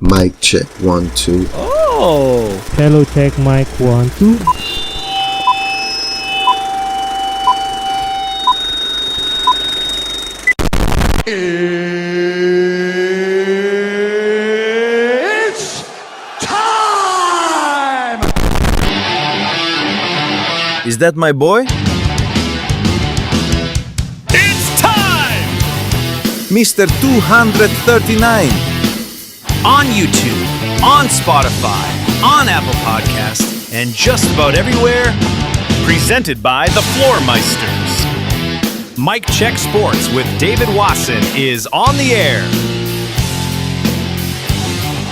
Mic check 1 2. Oh! Hello, check mic 1 2. It's time! Is that my boy? It's time! Mr. 239. On YouTube, on Spotify, on Apple Podcasts, and just about everywhere. Presented by the Floor Meisters. Mike Check Sports with David Wasson is on the air.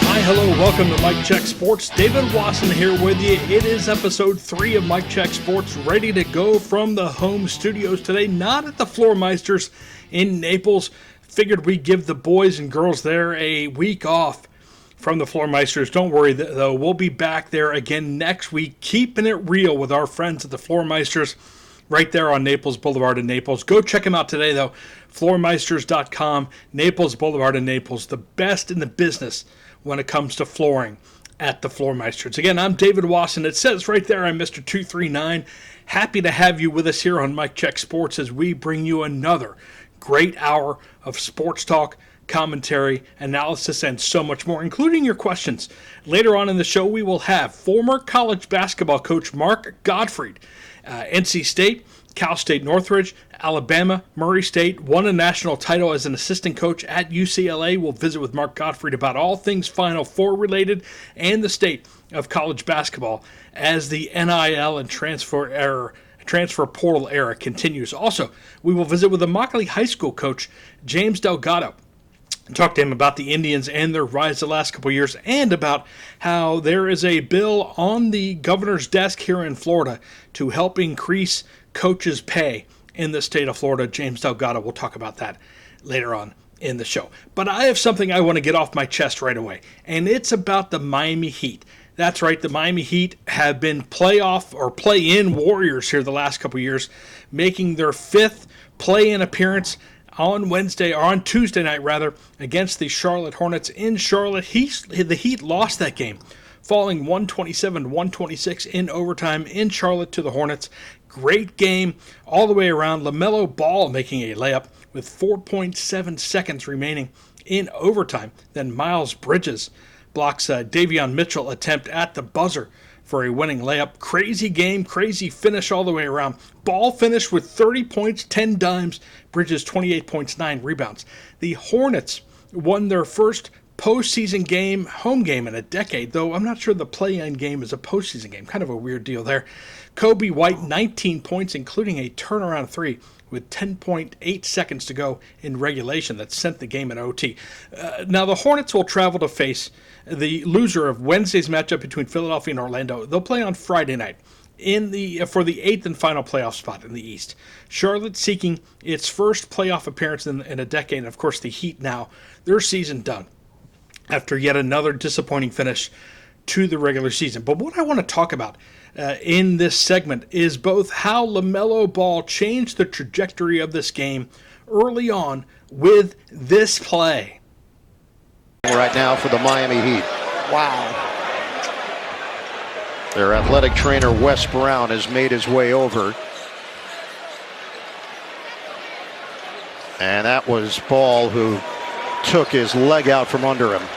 Hi, hello, welcome to Mike Check Sports. David Wasson here with you. It is episode 3 of Mike Check Sports, ready to go from the home studios today, not at the Floor Meisters in Naples. Figured we'd give the boys and girls there a week off from the Floor Meisters. Don't worry, though, we'll be back there again next week, keeping it real with our friends at the Floor Meisters right there on Naples Boulevard in Naples. Go check them out today, though. Floormeisters.com, Naples Boulevard in Naples, the best in the business when it comes to flooring at the Floor Meisters. Again, I'm David Wasson. It says right there I'm Mr. 239. Happy to have you with us here on Mike Check Sports as we bring you another great hour of sports talk, commentary, analysis, and so much more, including your questions. Later on in the show, we will have former college basketball coach Mark Gottfried, NC State, Cal State-Northridge, Alabama, Murray State, won a national title as an assistant coach at UCLA. We'll visit with Mark Gottfried about all things Final Four related and the state of college basketball as the NIL and transfer portal era continues. Also, we will visit with Immokalee High School coach James Delgado and talk to him about the Indians and their rise the last couple of years, and about how there is a bill on the governor's desk here in Florida to help increase coaches' pay in the state of Florida. James Delgado will talk about that later on in the show. But I have something I want to get off my chest right away, and it's about the Miami Heat. That's right, the Miami Heat have been playoff or play-in warriors here the last couple of years, making their 5th play-in appearance on Tuesday night against the Charlotte Hornets in Charlotte. The Heat lost that game, falling 127-126 in overtime in Charlotte to the Hornets. Great game all the way around. LaMelo Ball making a layup with 4.7 seconds remaining in overtime. Then Miles Bridges blocks Davion Mitchell attempt at the buzzer for a winning layup. Crazy game, crazy finish all the way around. Ball finished with 30 points, 10 dimes. Bridges 28 points, 9 rebounds. The Hornets won their first postseason home game in a decade, though I'm not sure the play-in game is a postseason game. Kind of a weird deal there. Kobe White, 19 points, including a turnaround 3 with 10.8 seconds to go in regulation that sent the game in OT. Now the Hornets will travel to face the loser of Wednesday's matchup between Philadelphia and Orlando. They'll play on Friday night for the 8th and final playoff spot in the East. Charlotte seeking its first playoff appearance in a decade, and of course the Heat now, their season done after yet another disappointing finish to the regular season. But what I want to talk about in this segment is both how LaMelo Ball changed the trajectory of this game early on with this play. Right now for the Miami Heat. Wow. Their athletic trainer, Wes Brown, has made his way over. And that was Ball who took his leg out from under him.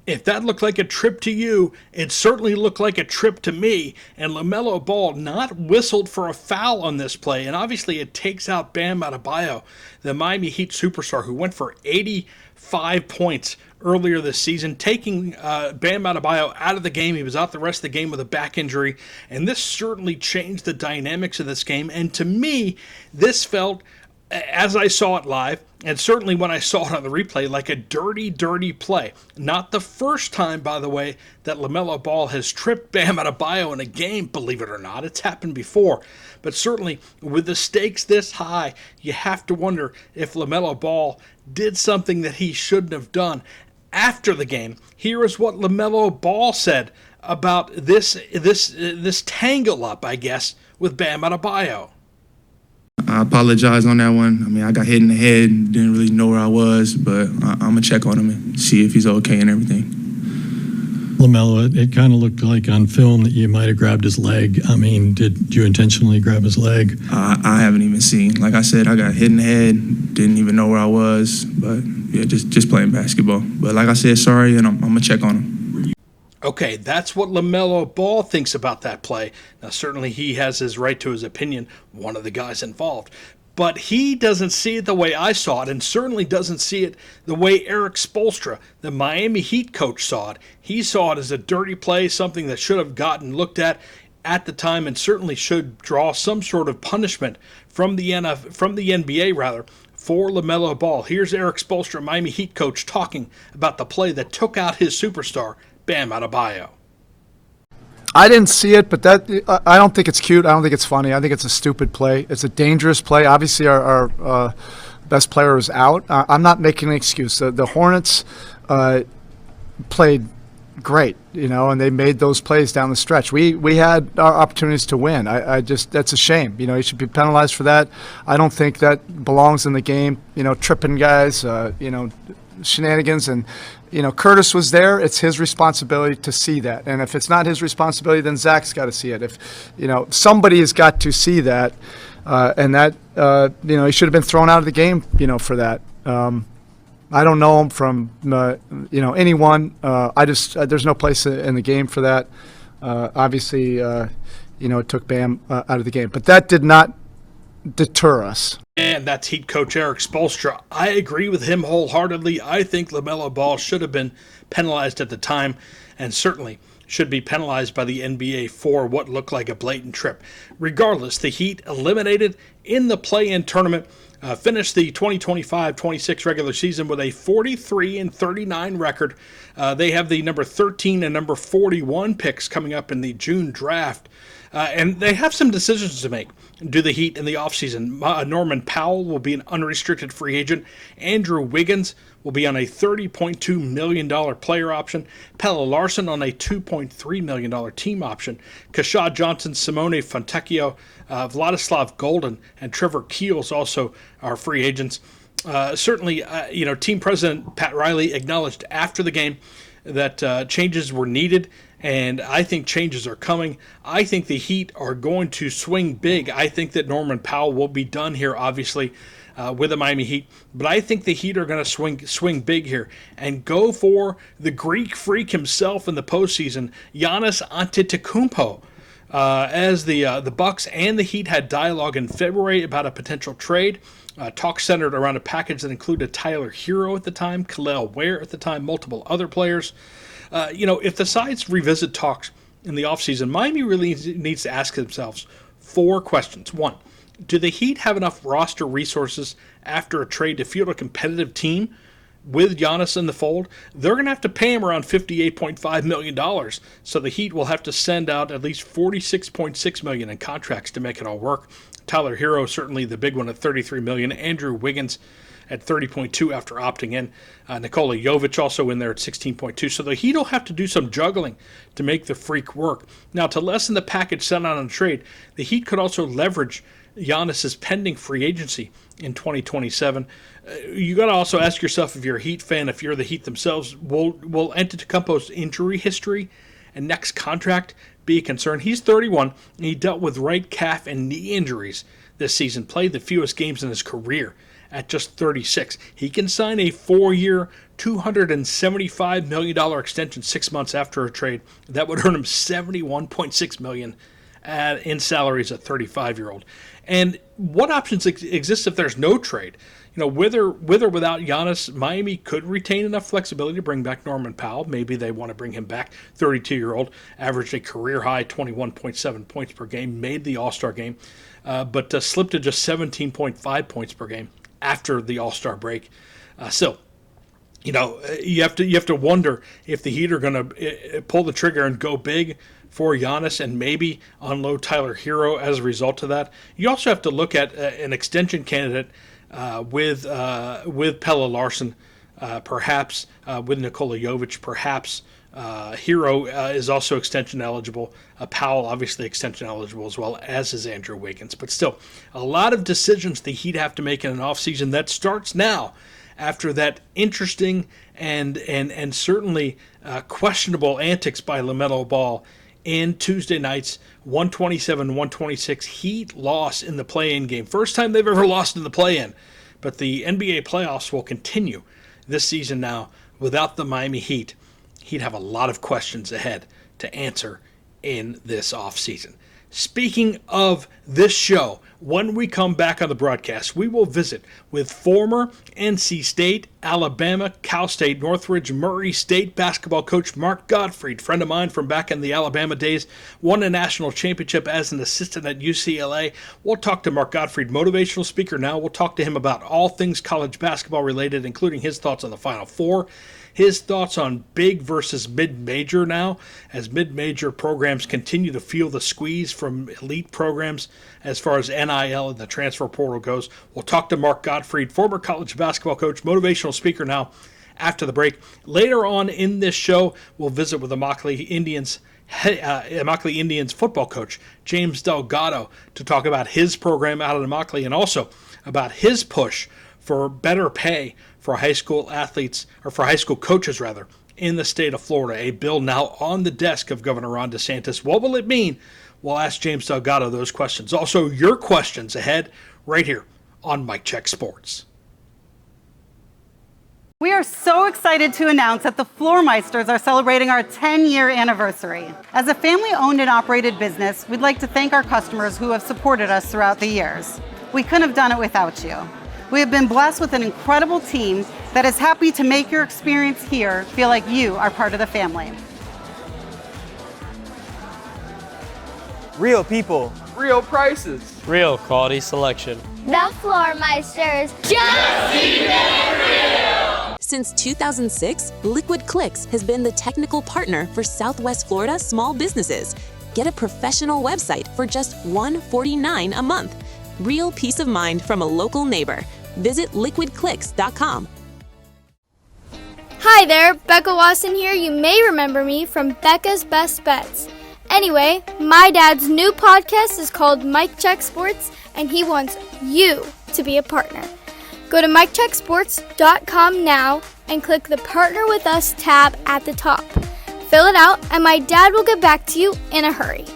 If that looked like a trip to you, it certainly looked like a trip to me. And LaMelo Ball not whistled for a foul on this play. And obviously it takes out Bam Adebayo, the Miami Heat superstar, who went for 85 points earlier this season, taking Bam Adebayo out of the game. He was out the rest of the game with a back injury. And this certainly changed the dynamics of this game. And to me, this felt, as I saw it live, and certainly when I saw it on the replay, like a dirty, dirty play. Not the first time, by the way, that LaMelo Ball has tripped Bam Adebayo in a game, believe it or not. It's happened before. But certainly, with the stakes this high, you have to wonder if LaMelo Ball did something that he shouldn't have done. After the game, here is what LaMelo Ball said about this tangle up, I guess, with Bam Adebayo. I apologize on that one. I mean, I got hit in the head, didn't really know where I was, but I'm going to check on him and see if he's okay and everything. LaMelo, it kind of looked like on film that you might have grabbed his leg. I mean, did you intentionally grab his leg? I haven't even seen. Like I said, I got hit in the head, didn't even know where I was, but yeah, just playing basketball. But like I said, sorry, and I'm going to check on him. Okay, that's what LaMelo Ball thinks about that play. Now, certainly he has his right to his opinion, one of the guys involved. But he doesn't see it the way I saw it, and certainly doesn't see it the way Eric Spoelstra, the Miami Heat coach, saw it. He saw it as a dirty play, something that should have gotten looked at the time, and certainly should draw some sort of punishment from the NBA for LaMelo Ball. Here's Eric Spoelstra, Miami Heat coach, talking about the play that took out his superstar, Bam Adebayo. I didn't see it, but I don't think it's cute. I don't think it's funny. I think it's a stupid play. It's a dangerous play. Obviously, our best player is out. I'm not making an excuse. The Hornets played great, and they made those plays down the stretch. We had our opportunities to win. I just, that's a shame. He should be penalized for that. I don't think that belongs in the game. Tripping guys, shenanigans, and Curtis was there. It's his responsibility to see that, and if it's not his responsibility, then Zach's got to see it. If somebody has got to see that, and that he should have been thrown out of the game, for that. I don't know him from anyone. There's no place in the game for that. Obviously, it took Bam out of the game, but that did not deter us. And that's Heat coach Eric Spoelstra. I agree with him wholeheartedly. I think LaMelo Ball should have been penalized at the time, and certainly should be penalized by the NBA for what looked like a blatant trip. Regardless, the Heat eliminated in the play-in tournament, finished the 2025-26 regular season with a 43-39 record. They have the number 13 and number 41 picks coming up in the June draft. And they have some decisions to make. Do the Heat in the offseason? Norman Powell will be an unrestricted free agent. Andrew Wiggins will be on a $30.2 million player option. Pelle Larsson on a $2.3 million team option. Keshad Johnson, Simone Fontecchio, Vladislav Golden, and Trevor Keels also are free agents. Certainly, team president Pat Riley acknowledged after the game that changes were needed, and I think changes are coming. I think the Heat are going to swing big. I think that Norman Powell will be done here, obviously, with the Miami Heat, but I think the Heat are going to swing big here and go for the Greek freak himself in the postseason, Giannis Antetokounmpo. As the Bucks and the Heat had dialogue in February about a potential trade. Talk centered around a package that included Tyler Hero at the time, Khalil Ware at the time, multiple other players. If the sides revisit talks in the offseason, Miami really needs to ask themselves 4 questions. 1, do the Heat have enough roster resources after a trade to field a competitive team with Giannis in the fold? They're going to have to pay him around $58.5 million, so the Heat will have to send out at least $46.6 million in contracts to make it all work. Tyler Hero, certainly the big one at $33 million. Andrew Wiggins at $30.2 after opting in. Nikola Jovic also in there at $16.2. So the Heat will have to do some juggling to make the freak work. Now, to lessen the package sent out on a trade, the Heat could also leverage Giannis's pending free agency in 2027. You got to also ask yourself, if you're a Heat fan, if you're the Heat themselves, will Antetokounmpo's injury history and next contract be a concern? He's 31, and he dealt with right calf and knee injuries this season, played the fewest games in his career at just 36. He can sign a 4-year, $275 million extension 6 months after a trade. That would earn him $71.6 million in salaries at 35-year-old. And what options exist if there's no trade? With or without Giannis, Miami could retain enough flexibility to bring back Norman Powell. Maybe they want to bring him back. 32-year-old, averaged a career-high 21.7 points per game, made the All-Star game, but slipped to just 17.5 points per game after the All-Star break. You have to wonder if the Heat are going to pull the trigger and go big for Giannis and maybe unload Tyler Hero as a result of that. You also have to look at an extension candidate with Pelle Larsson, perhaps with Nikola Jovic, perhaps Hero is also extension eligible. Powell, obviously, extension eligible as well, as is Andrew Wiggins. But still, a lot of decisions the Heat have to make in an offseason that starts now after that interesting and certainly questionable antics by LaMelo Ball in Tuesday night's 127-126 Heat loss in the play-in game. First time they've ever lost in the play-in. But the NBA playoffs will continue this season now without the Miami Heat. He'd have a lot of questions ahead to answer in this offseason. Speaking of this show, when we come back on the broadcast, we will visit with former NC State, Alabama, Cal State-Northridge, Murray State basketball coach Mark Gottfried, friend of mine from back in the Alabama days, won a national championship as an assistant at UCLA. We'll talk to Mark Gottfried, motivational speaker now. We'll talk to him about all things college basketball related, including his thoughts on the Final Four, his thoughts on big versus mid-major now, as mid-major programs continue to feel the squeeze from elite programs as far as NIL and the transfer portal goes. We'll talk to Mark Gottfried, former college basketball coach, motivational speaker now, after the break. Later on in this show, we'll visit with Immokalee Indians football coach James Delgado to talk about his program out of Immokalee and also about his push for better pay for high school athletes, or for high school coaches rather, in the state of Florida. A bill now on the desk of Governor Ron DeSantis. What will it mean? We'll ask James Delgado those questions. Also, your questions ahead right here on Mike Check Sports. We are so excited to announce that the Floor Meisters are celebrating our 10-year anniversary. As a family-owned and operated business, we'd like to thank our customers who have supported us throughout the years. We couldn't have done it without you. We have been blessed with an incredible team that is happy to make your experience here feel like you are part of the family. Real people. Real prices. Real quality selection. The Floor Meisters. Just keep it real! Since 2006, Liquid Clicks has been the technical partner for Southwest Florida small businesses. Get a professional website for just $149 a month. Real peace of mind from a local neighbor. Visit liquidclicks.com. Hi there, Becca Wasson here. You may remember me from Becca's Best Bets. Anyway, my dad's new podcast is called Mike Check Sports, and he wants you to be a partner. Go to MikeCheckSports.com now and click the Partner with Us tab at the top. Fill it out, and my dad will get back to you in a hurry.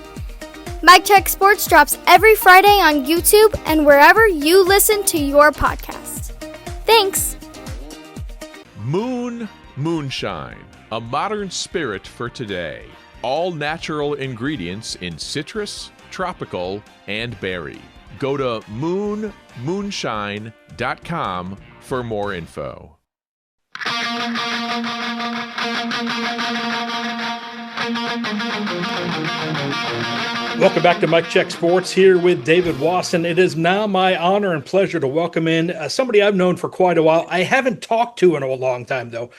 Mike Check Sports drops every Friday on YouTube and wherever you listen to your podcast. Thanks. Moonshine, a modern spirit for today. All natural ingredients in citrus, tropical, and berry. Go to moonshine.com for more info. Welcome back to Mike Check Sports here with David Wasson. It is now my honor and pleasure to welcome in somebody I've known for quite a while. I haven't talked to in a long time, though.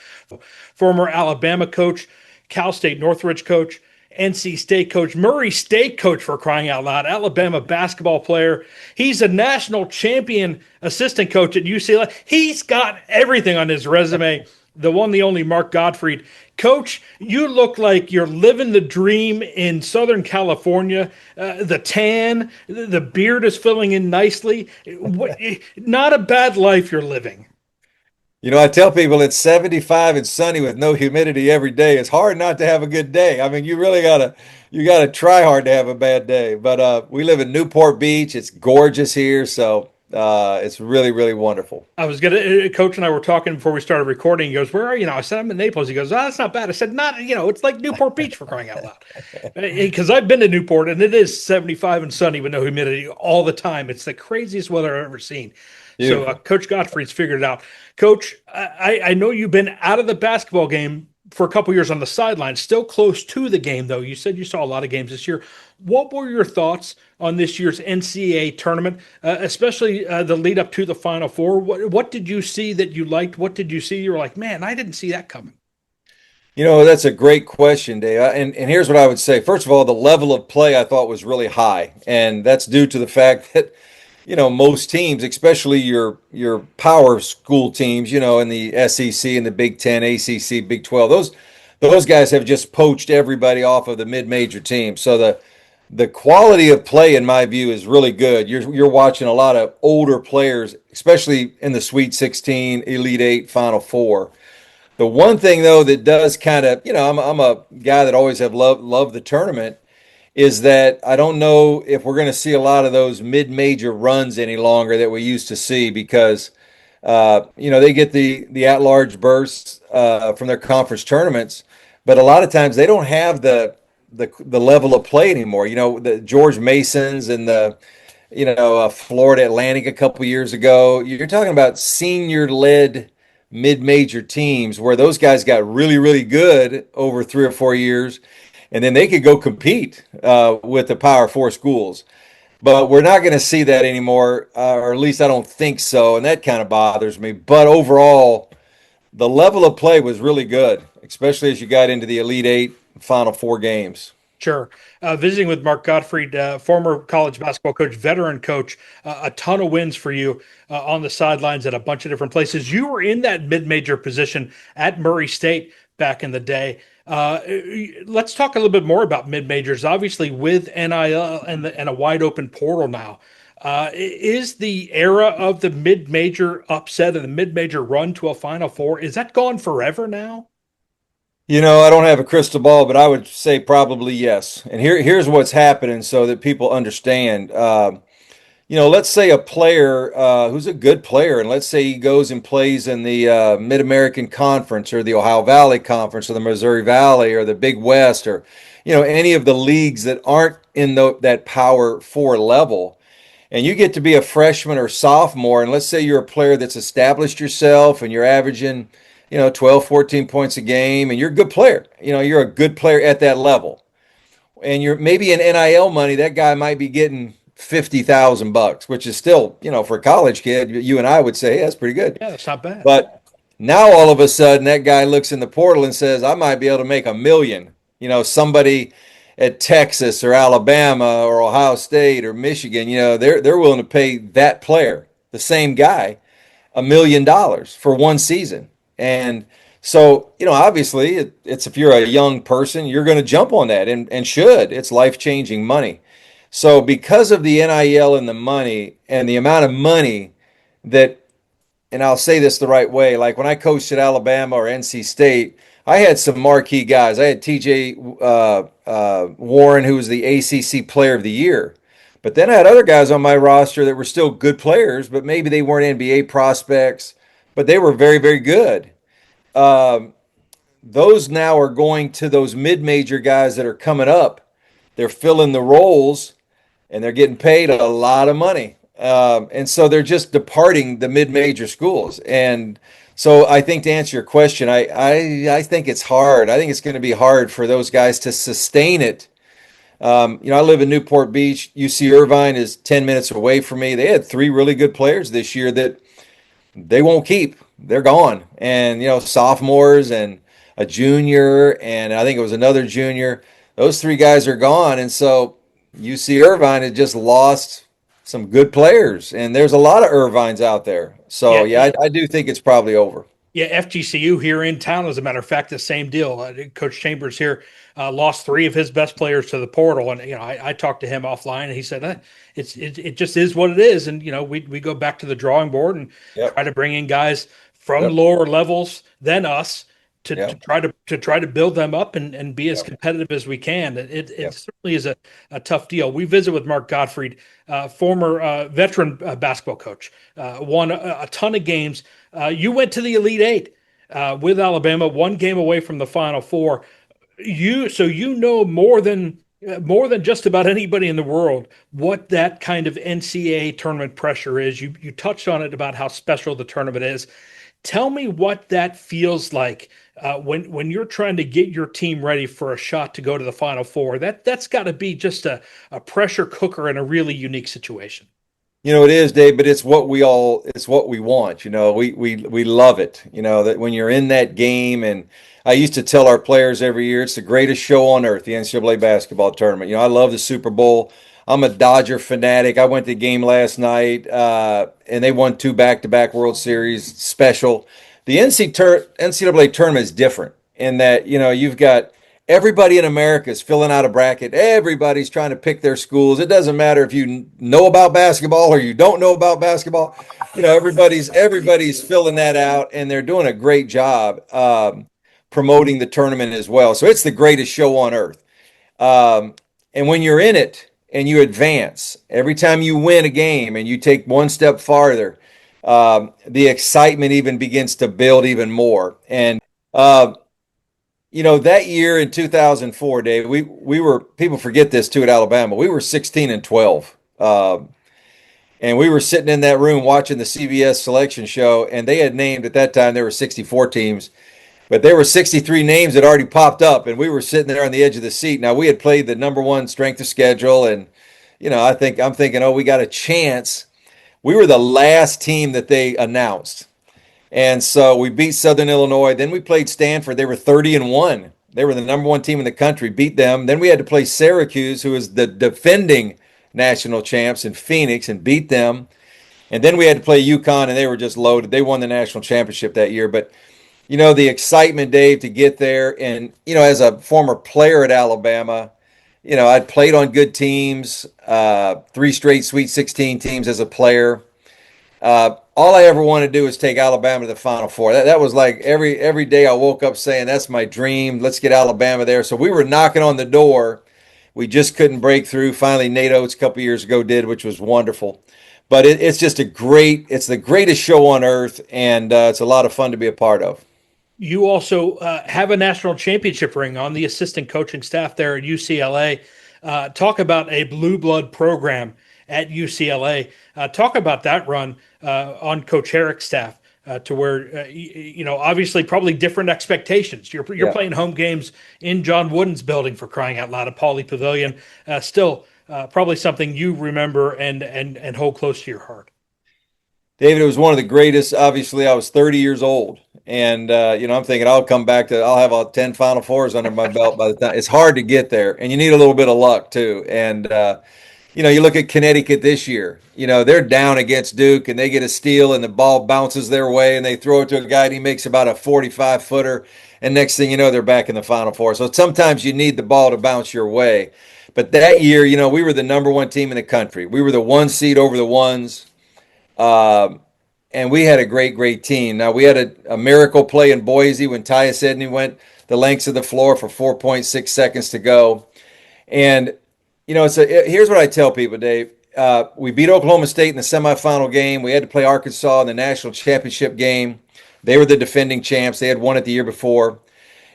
Former Alabama coach, Cal State-Northridge coach, NC State coach, Murray State coach for crying out loud, Alabama basketball player. He's a national champion assistant coach at UCLA. He's got everything on his resume. The one, the only Mark Gottfried. Coach, you look like you're living the dream in Southern California. The tan, the beard is filling in nicely. Not a bad life you're living. You know, I tell people it's 75 and sunny with no humidity every day. It's hard not to have a good day. I mean, you really gotta try hard to have a bad day. But we live in Newport Beach. It's gorgeous here, so it's really, really wonderful. Coach and I were talking before we started recording. He goes, "Where are you now?" I said, "I'm in Naples." He goes, "Oh, that's not bad." I said, it's like Newport Beach for crying out loud. Because I've been to Newport and it is 75 and sunny with no humidity all the time. It's the craziest weather I've ever seen. Beautiful. So Coach Gottfried's figured it out. Coach, I know you've been out of the basketball game for a couple years on the sidelines, still close to the game, though. You said you saw a lot of games this year. What were your thoughts on this year's NCAA tournament, especially the lead up to the Final Four? What did you see that you liked? What did you see you were like, man, I didn't see that coming? You know, that's a great question, Dave. And here's what I would say. First of all, the level of play I thought was really high, and that's due to the fact that, you know, most teams, especially your power school teams, you know, in the SEC and the Big Ten, ACC, Big 12, those guys have just poached everybody off of the mid-major team. So the quality of play, in my view, is really good. You're watching a lot of older players, especially in the Sweet 16, Elite Eight, Final Four. The one thing, though, that does kind of, I'm a guy that always have loved the tournament, is that I don't know if we're going to see a lot of those mid-major runs any longer that we used to see because, they get the at-large bursts from their conference tournaments, but a lot of times they don't have the level of play anymore. The George Masons and the Florida Atlantic a couple years ago. You're talking about senior-led mid-major teams where those guys got really, really good over 3 or 4 years, and then they could go compete with the Power Four schools. But we're not going to see that anymore, or at least I don't think so, and that kind of bothers me. But overall, the level of play was really good, especially as you got into the Elite Eight, Final Four games. Sure. Visiting with Mark Gottfried, former college basketball coach, veteran coach, a ton of wins for you on the sidelines at a bunch of different places. You were in that mid-major position at Murray State back in the day. Let's talk a little bit more about mid-majors. Obviously, with NIL and a wide-open portal now, is the era of the mid-major upset and the mid-major run to a Final Four, is that gone forever now? I don't have a crystal ball, but I would say probably yes. And here's what's happening so that people understand. Let's say a player who's a good player, and let's say he goes and plays in the Mid-American Conference or the Ohio Valley Conference or the Missouri Valley or the Big West or, any of the leagues that aren't in that Power Four level. And you get to be a freshman or sophomore, and let's say you're a player that's established yourself and you're averaging – 12, 14 points a game, and you're a good player. You're a good player at that level. And you're maybe in NIL money, that guy might be getting $50,000, which is still, for a college kid, you and I would say, hey, that's pretty good. Yeah, that's not bad. But now all of a sudden that guy looks in the portal and says, I might be able to make $1 million. Somebody at Texas or Alabama or Ohio State or Michigan, they're willing to pay that player, the same guy, $1 million for one season. And so, obviously, it's if you're a young person, you're going to jump on that and should. It's life-changing money. So because of the NIL and the money and the amount of money that, and I'll say this the right way, like when I coached at Alabama or NC State, I had some marquee guys. I had TJ Warren, who was the ACC Player of the Year. But then I had other guys on my roster that were still good players, but maybe they weren't NBA prospects, but they were very, very good. Those now are going to those mid-major guys that are coming up. They're filling the roles, and they're getting paid a lot of money. And so they're just departing the mid-major schools. And so I think to answer your question, I think it's hard. I think it's going to be hard for those guys to sustain it. I live in Newport Beach. UC Irvine is 10 minutes away from me. They had 3 really good players this year that they won't keep. They're gone. And, sophomores and a junior, and I think it was another junior. Those 3 guys are gone. And so UC Irvine had just lost some good players. And there's a lot of Irvines out there. So, I do think it's probably over. Yeah, FGCU here in town, as a matter of fact, the same deal. Coach Chambers here lost 3 of his best players to the portal, and I talked to him offline, and he said it just is what it is, and we go back to the drawing board and try to bring in guys from lower levels than us to try to build them up and be as competitive as we can. It certainly is a tough deal. We visit with Mark Gottfried, former veteran basketball coach, won a ton of games. You went to the Elite Eight with Alabama, 1 game away from the Final Four. You know more than just about anybody in the world what that kind of NCAA tournament pressure is. You touched on it about how special the tournament is. Tell me what that feels like when you're trying to get your team ready for a shot to go to the Final Four. That's got to be just a pressure cooker in a really unique situation. It is, Dave, but it's what we want. We love it. That when you're in that game, and I used to tell our players every year, it's the greatest show on earth, the NCAA basketball tournament. I love the Super Bowl. I'm a Dodger fanatic. I went to the game last night, and they won 2 back-to-back World Series. Special. The NCAA tournament is different, in that, you've got everybody in America is filling out a bracket. Everybody's trying to pick their schools. It doesn't matter if you know about basketball or you don't know about basketball. Everybody's filling that out, and they're doing a great job promoting the tournament as well. So it's the greatest show on earth. And when you're in it and you advance, every time you win a game and you take one step farther, the excitement even begins to build even more. And that year in 2004, Dave, we were, people forget this too at Alabama, we were 16-12. And we were sitting in that room watching the CBS selection show, and they had named, at that time, there were 64 teams, but there were 63 names that already popped up, and we were sitting there on the edge of the seat. Now, we had played the number one strength of schedule, and, I'm thinking, oh, we got a chance. We were the last team that they announced. And so we beat Southern Illinois. Then we played Stanford. They were 30-1. They were the number one team in the country, beat them. Then we had to play Syracuse, who is the defending national champs, in Phoenix, and beat them. And then we had to play UConn, and they were just loaded. They won the national championship that year. But, the excitement, Dave, to get there. And, as a former player at Alabama, I'd played on good teams, 3 straight Sweet 16 teams as a player. All I ever wanted to do was take Alabama to the Final Four. That was like every day I woke up saying, that's my dream. Let's get Alabama there. So we were knocking on the door. We just couldn't break through. Finally, Nate Oates a couple years ago did, which was wonderful. But it's just it's the greatest show on earth, and it's a lot of fun to be a part of. You also have a national championship ring on the assistant coaching staff there at UCLA. Talk about a blue blood program at UCLA. Talk about that run on Coach Herrick's staff to where, obviously probably different expectations. You're playing home games in John Wooden's building, for crying out loud, at Pauley Pavilion. Still probably something you remember and hold close to your heart. David, it was one of the greatest. Obviously, I was 30 years old, and I'm thinking I'll have 10 Final Fours under my belt by the time. It's hard to get there, and you need a little bit of luck too. And you look at Connecticut this year. They're down against Duke, and they get a steal, and the ball bounces their way, and they throw it to a guy, and he makes about a 45-footer, and next thing you know, they're back in the Final Four. So sometimes you need the ball to bounce your way. But that year, we were the number one team in the country. We were the 1 seed over the ones. And we had a great team. Now, we had a miracle play in Boise when Tyus Edney went the lengths of the floor for 4.6 seconds to go. And, here's what I tell people, Dave. We beat Oklahoma State in the semifinal game. We had to play Arkansas in the national championship game. They were the defending champs. They had won it the year before.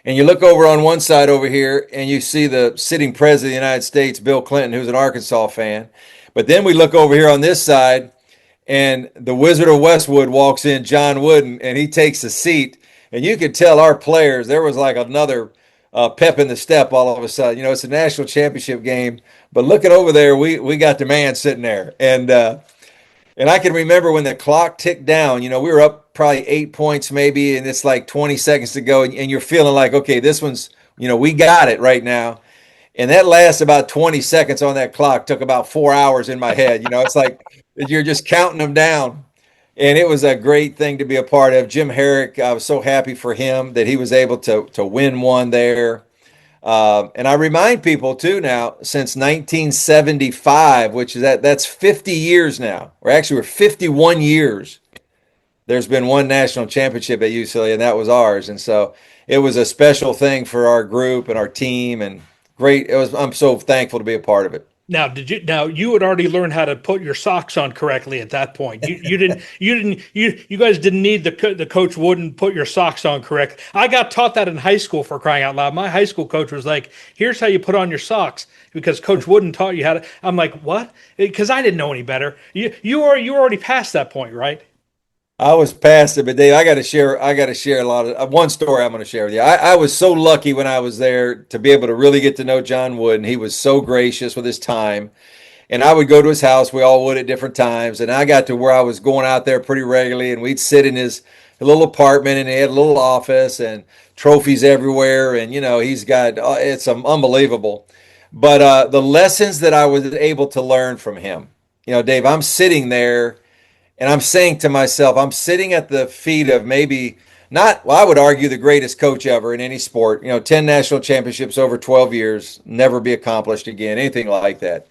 And you look over on one side over here, and you see the sitting president of the United States, Bill Clinton, who's an Arkansas fan. But then we look over here on this side, and the Wizard of Westwood walks in, John Wooden, and he takes a seat. And you could tell our players, there was like another pep in the step all of a sudden. It's a national championship game. But looking over there, we got the man sitting there. And I can remember when the clock ticked down, we were up probably 8 points maybe, and it's like 20 seconds to go. And you're feeling like, okay, this one's, we got it right now. And that last about 20 seconds on that clock took about 4 hours in my head. It's like you're just counting them down. And it was a great thing to be a part of. Jim Herrick, I was so happy for him that he was able to win one there. And I remind people, too, now, since 1975, which is that's 50 years now. We're 51 years. There's been one national championship at UCLA, and that was ours. And so it was a special thing for our group and our team, and great. I'm so thankful to be a part of it. Now, you had already learned how to put your socks on correctly at that point. You guys didn't need the coach wouldn't put your socks on correct. I got taught that in high school, for crying out loud. My high school coach was like, "Here's how you put on your socks," because Coach Wooden taught you how to. I'm like, what? Because I didn't know any better. You were already past that point, right? I was past it, but Dave, I got to share a lot of one story I'm going to share with you. I was so lucky when I was there to be able to really get to know John Wood, and he was so gracious with his time. And I would go to his house. We all would at different times. And I got to where I was going out there pretty regularly, and we'd sit in his little apartment, and he had a little office and trophies everywhere. And, he's got, it's unbelievable. But the lessons that I was able to learn from him, Dave, I'm sitting there, and I'm saying to myself, I'm sitting at the feet of maybe I would argue the greatest coach ever in any sport. 10 national championships over 12 years, never be accomplished again, anything like that.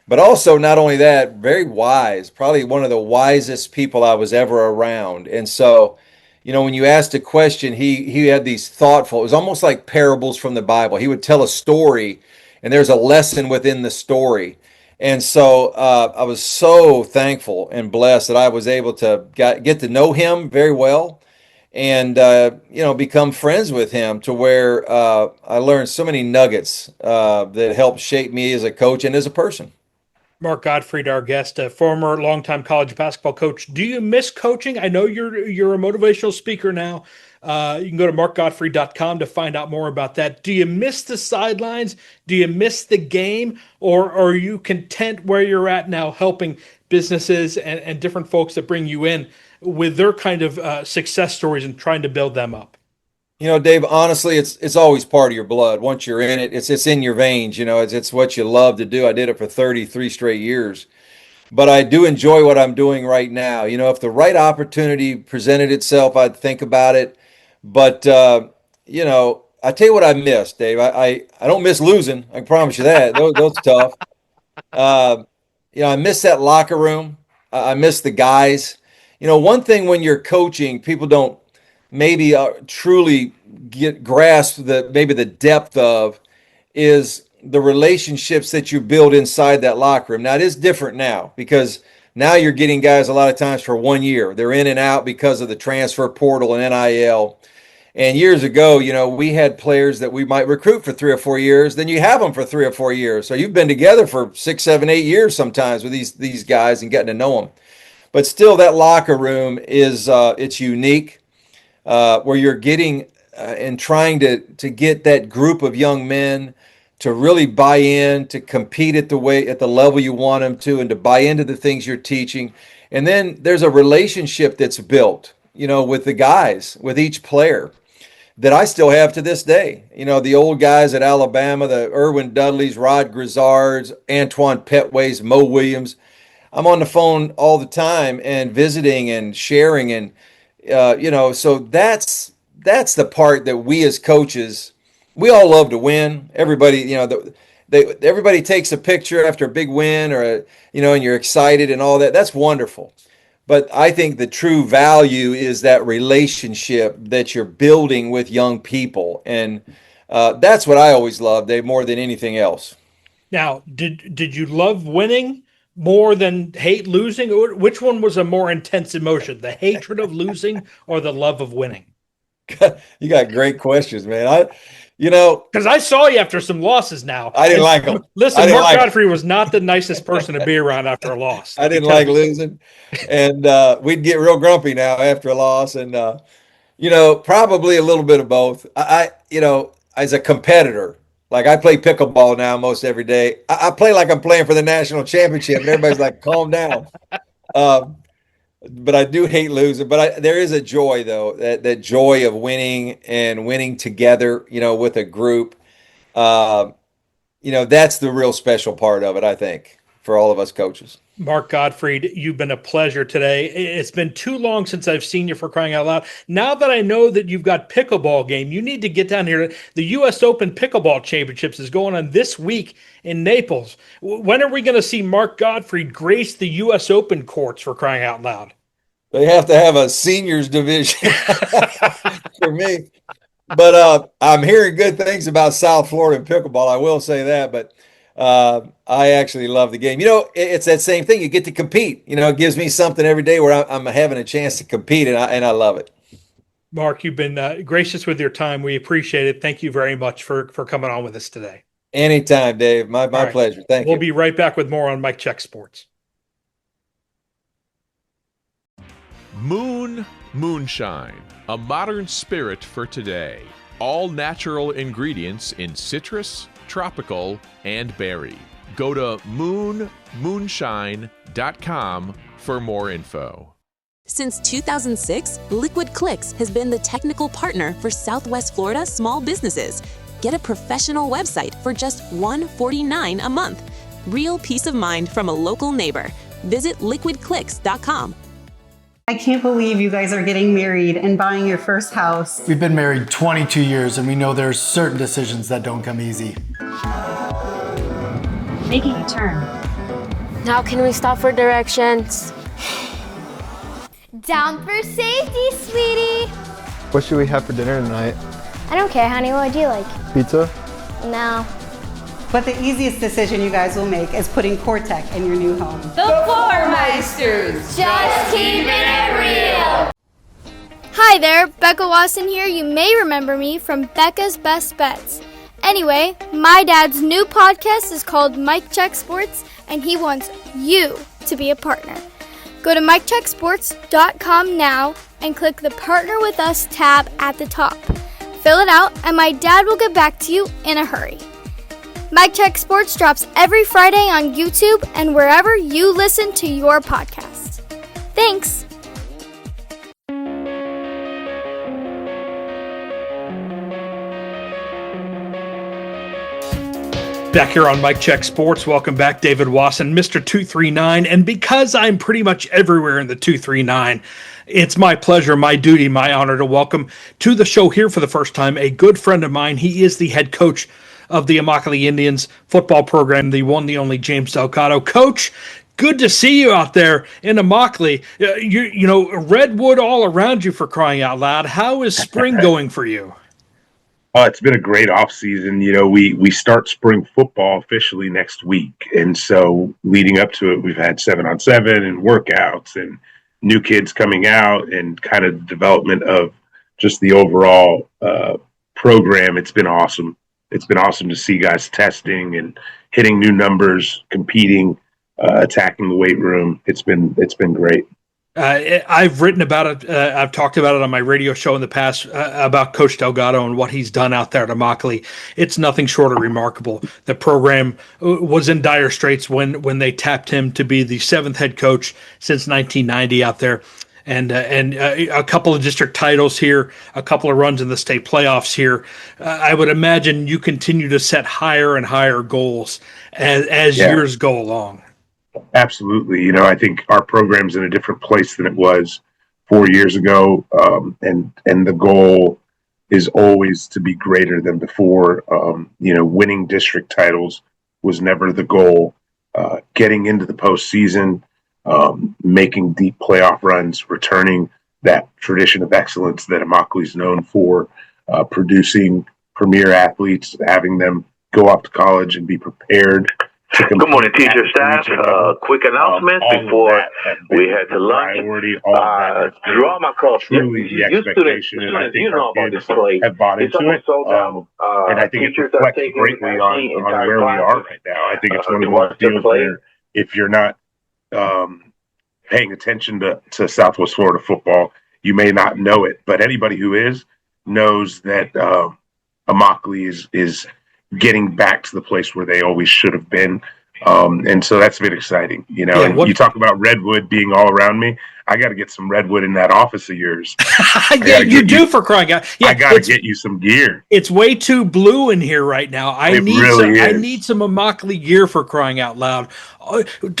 But also, not only that, very wise, probably one of the wisest people I was ever around. And so, when you asked a question, he had these thoughtful, it was almost like parables from the Bible. He would tell a story, and there's a lesson within the story. And so I was so thankful and blessed that I was able to get to know him very well and, become friends with him to where I learned so many nuggets that helped shape me as a coach and as a person. Mark Gottfried, our guest, a former longtime college basketball coach. Do you miss coaching? I know you're a motivational speaker now. You can go to markgottfried.com to find out more about that. Do you miss the sidelines? Do you miss the game? Or are you content where you're at now, helping businesses and different folks that bring you in with their kind of success stories and trying to build them up? Dave, honestly, it's always part of your blood. Once you're in it, it's in your veins. It's what you love to do. I did it for 33 straight years. But I do enjoy what I'm doing right now. If the right opportunity presented itself, I'd think about it. But, I tell you what I miss, Dave. I don't miss losing. I can promise you that. Those tough. I miss that locker room. I miss the guys. One thing when you're coaching, people don't maybe truly grasp the depth of is the relationships that you build inside that locker room. Now, it is different now because now you're getting guys a lot of times for 1 year. They're in and out because of the transfer portal and NIL. And years ago, we had players that we might recruit for 3 or 4 years. Then you have them for 3 or 4 years. So you've been together for 6, 7, 8 years sometimes with these guys and getting to know them. But still, that locker room is it's unique. Where you're getting and trying to get that group of young men to really buy in, to compete at the level you want them to, and to buy into the things you're teaching. And then there's a relationship that's built, with the guys, with each player that I still have to this day. The old guys at Alabama, the Irwin Dudleys, Rod Grizzards, Antoine Petways, Mo Williams. I'm on the phone all the time and visiting and sharing and so that's the part that we as coaches, we all love to win. Everybody, everybody takes a picture after a big win or, and you're excited and all that. That's wonderful. But I think the true value is that relationship that you're building with young people. And that's what I always loved, Dave, more than anything else. Now, did you love winning more than hate losing? Which one was a more intense emotion, the hatred of losing or the love of winning? You got great questions, man. Because I saw you after some losses now. I didn't like them. Listen, Mark Gottfried was not the nicest person to be around after a loss. I didn't like losing. And we'd get real grumpy now after a loss. And, probably a little bit of both. As a competitor, like I play pickleball now most every day. I play like I'm playing for the national championship, and everybody's like, calm down. But I do hate losing. But there is a joy, though, that joy of winning and winning together, with a group. That's the real special part of it, I think, for all of us coaches. Mark Gottfried, you've been a pleasure today. It's been too long since I've seen you, for crying out loud. Now that I know that you've got pickleball game, you need to get down here. The U.S. Open Pickleball Championships is going on this week in Naples. When are we going to see Mark Gottfried grace the U.S. Open courts, for crying out loud? They have to have a seniors division for me. But I'm hearing good things about South Florida and pickleball. I will say that, but I actually love the game. It's that same thing. You get to compete. It gives me something every day where I'm having a chance to compete, and I love it. Mark, you've been gracious with your time. We appreciate it. Thank you very much for coming on with us today. Anytime, Dave. My pleasure. Thank you. We'll be right back with more on Mike Check Sports. Moonshine, a modern spirit for today. All natural ingredients in citrus, tropical, and berry. Go to moonshine.com for more info. Since 2006, Liquid Clicks has been the technical partner for Southwest Florida small businesses. Get a professional website for just $149 a month. Real peace of mind from a local neighbor. Visit liquidclicks.com. I can't believe you guys are getting married and buying your first house. We've been married 22 years, and we know there's certain decisions that don't come easy. Making a turn. Now can we stop for directions? Down for safety, sweetie. What should we have for dinner tonight? I don't care, honey. What do you like? Pizza? No. But the easiest decision you guys will make is putting Cortec in your new home. The Floor Meisters. Just keeping it real. Hi there, Becca Wasson here. You may remember me from Becca's Best Bets. Anyway, my dad's new podcast is called Mike Check Sports, and he wants you to be a partner. Go to MikeCheckSports.com now and click the Partner with Us tab at the top. Fill it out, and my dad will get back to you in a hurry. Mike Check Sports drops every Friday on YouTube and wherever you listen to your podcast. Thanks. Back here on Mike Check Sports, welcome back, David Wasson, Mr. 239. And because I'm pretty much everywhere in the 239, it's my pleasure, my duty, my honor to welcome to the show here for the first time a good friend of mine. He is the head coach of the Immokalee Indians football program, the one, the only James Delgado. Coach, good to see you out there in Immokalee. You know, redwood all around you, for crying out loud. How is spring going for you? It's been a great off season. You know, we start spring football officially next week. And so leading up to it, we've had 7-on-7 and workouts and new kids coming out and kind of development of just the overall program. It's been awesome. It's been awesome to see guys testing and hitting new numbers, competing, attacking the weight room. It's been great. I've written about it. I've talked about it on my radio show in the past about Coach Delgado and what he's done out there at Immokalee. It's nothing short of remarkable. The program was in dire straits when they tapped him to be the 7th head coach since 1990 out there. And a couple of district titles here, a couple of runs in the state playoffs here. I would imagine you continue to set higher and higher goals as years go along. Absolutely. You know, I think our program's in a different place than it was 4 years ago. And the goal is always to be greater than before. You know, winning district titles was never the goal. Getting into the postseason, making deep playoff runs, returning that tradition of excellence that Immokalee is known for, producing premier athletes, having them go off to college and be prepared. Good morning, teacher staff. Quick announcement before we head to lunch. Draw my cross. Truly the expectation, and I think our kids have bought into it. And I think it reflects greatly on where we are right now. I think it's one of those fields where if you're not paying attention to Southwest Florida football, you may not know it. But anybody who knows that Immokalee is getting back to the place where they always should have been. And so that's been exciting. You know, you talk about redwood being all around me. I got to get some redwood in that office of yours. Yeah, you do, for crying out. Yeah, I got to get you some gear. It's way too blue in here right now. I need some Immokalee gear, for crying out loud.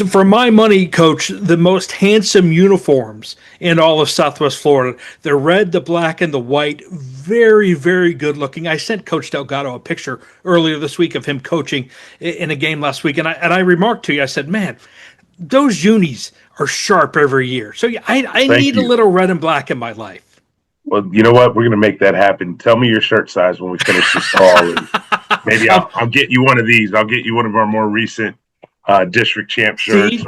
For my money, Coach, the most handsome uniforms in all of Southwest Florida. The red, the black, and the white. Very, very good looking. I sent Coach Delgado a picture earlier this week of him coaching in a game last week, and I remarked to you, I said, man, those unis are sharp every year. So I need a little red and black in my life. Well, you know what? We're going to make that happen. Tell me your shirt size when we finish this call. And maybe I'll get you one of these. I'll get you one of our more recent district champ shirts,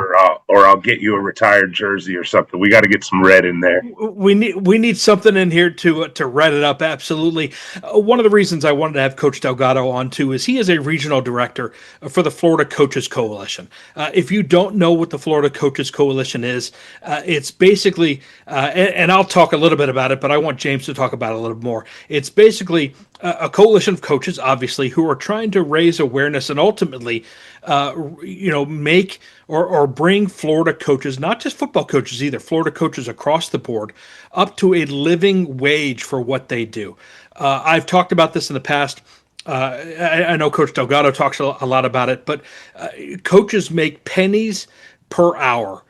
or I'll get you a retired jersey or something. We got to get some red in there. We need something in here to red it up. Absolutely. One of the reasons I wanted to have Coach Delgado on too is he is a regional director for the Florida Coaches Coalition. If you don't know what the Florida Coaches Coalition is, it's basically, and I'll talk a little bit about it, but I want James to talk about it a little more. It's basically a coalition of coaches, obviously, who are trying to raise awareness and ultimately, make or bring Florida coaches, not just football coaches either, Florida coaches across the board, up to a living wage for what they do. I've talked about this in the past. I know Coach Delgado talks a lot about it, but coaches make pennies per hour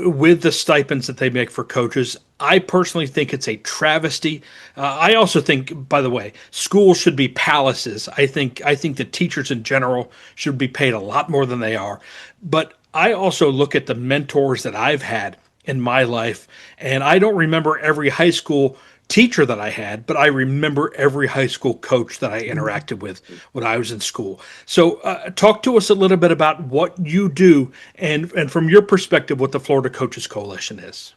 with the stipends that they make for coaches. I personally think it's a travesty. I also think, by the way, schools should be palaces. I think the teachers in general should be paid a lot more than they are. But I also look at the mentors that I've had in my life, and I don't remember every high school teacher that I had, but I remember every high school coach that I interacted with when I was in school. So talk to us a little bit about what you do and from your perspective, what the Florida Coaches Coalition is.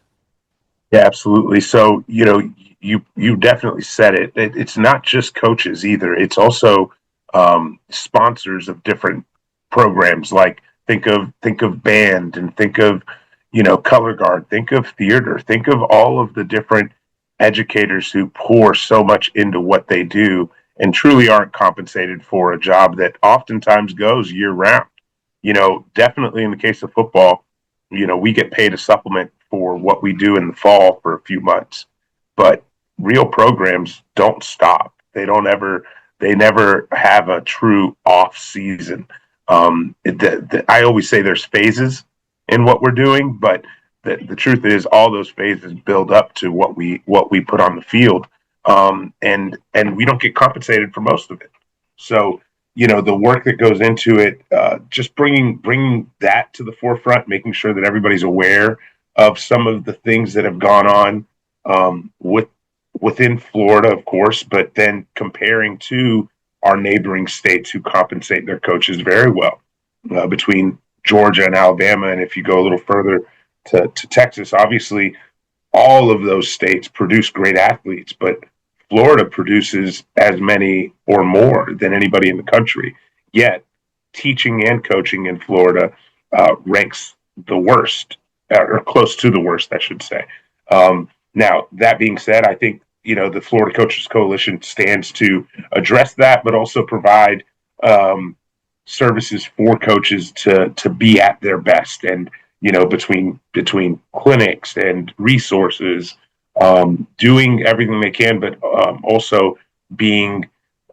Yeah, absolutely. So, you definitely said it. It's not just coaches either. It's also sponsors of different programs. Like think of band, and think of, color guard, think of theater, think of all of the different educators who pour so much into what they do and truly aren't compensated for a job that oftentimes goes year round. Definitely in the case of football, we get paid a supplement for what we do in the fall for a few months, but real programs don't stop. They never have a true off season. I always say there's phases in what we're doing, but the truth is all those phases build up to what we put on the field, and we don't get compensated for most of it. So the work that goes into it, just bringing that to the forefront, making sure that everybody's aware of some of the things that have gone on within Florida, of course, but then comparing to our neighboring states who compensate their coaches very well, between Georgia and Alabama, and if you go a little further to Texas, obviously all of those states produce great athletes, but Florida produces as many or more than anybody in the country. Yet teaching and coaching in Florida ranks the worst, or close to the worst, I should say. Now, that being said, I think, the Florida Coaches Coalition stands to address that, but also provide services for coaches to be at their best. And, between clinics and resources, doing everything they can, but also being,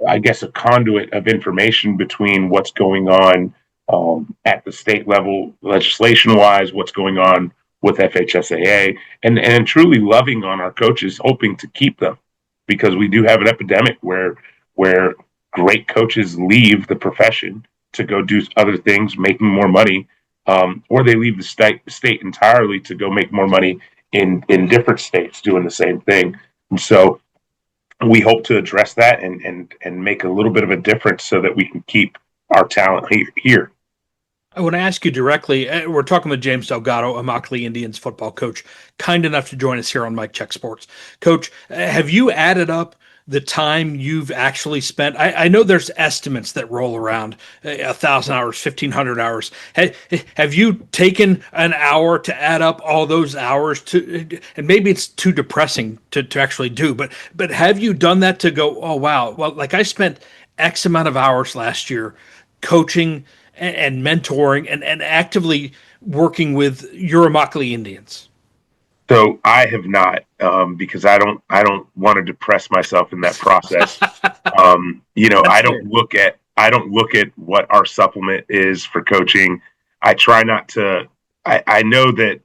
I guess, a conduit of information between what's going on at the state level, legislation-wise, what's going on with FHSAA, and truly loving on our coaches, hoping to keep them, because we do have an epidemic where great coaches leave the profession to go do other things, making more money, or they leave the state entirely to go make more money in different states doing the same thing. And so we hope to address that and make a little bit of a difference so that we can keep our talent here. I want to ask you directly. We're talking with James Delgado, Immokalee Indians football coach, kind enough to join us here on Mike Check Sports. Coach, have you added up the time you've actually spent? I know there's estimates that roll around 1,000 hours, 1,500 hours. Have you taken an hour to add up all those hours to, and maybe it's too depressing to actually do, but have you done that to go, oh, wow, well, like I spent X amount of hours last year coaching and mentoring and actively working with your Immokalee Indians? So I have not, because I don't want to depress myself in that process. I don't look at what our supplement is for coaching. I try not to. I know that